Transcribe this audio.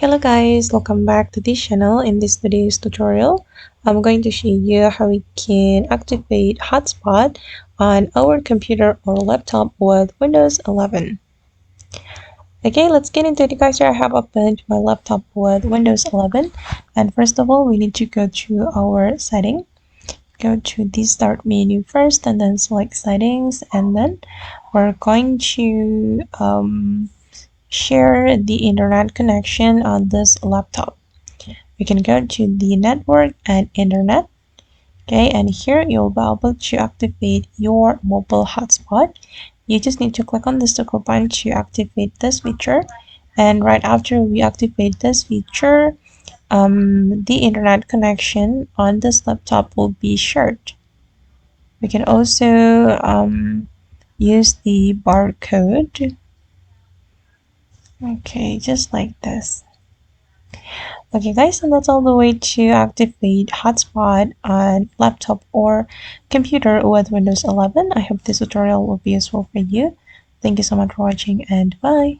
Hello guys, welcome back to this channel. In this today's tutorial, I'm going to show you how we can activate Hotspot on our computer or laptop with Windows 11. Okay, let's get into it guys. Here I have opened my laptop with Windows 11, and first of all we need to go to our setting. Go to the start menu first and then select settings, and then we're going to share the internet connection on this laptop. We can go to the network and internet. Okay, and here you'll be able to activate your mobile hotspot. You just need to click on this toggle button to activate this feature, and right after we activate this feature, the internet connection on this laptop will be shared. We can also use the barcode. Okay, just like this. Okay guys, and that's all the way to activate Hotspot on laptop or computer with Windows 11. I hope this tutorial will be useful for you. Thank you so much for watching, and bye.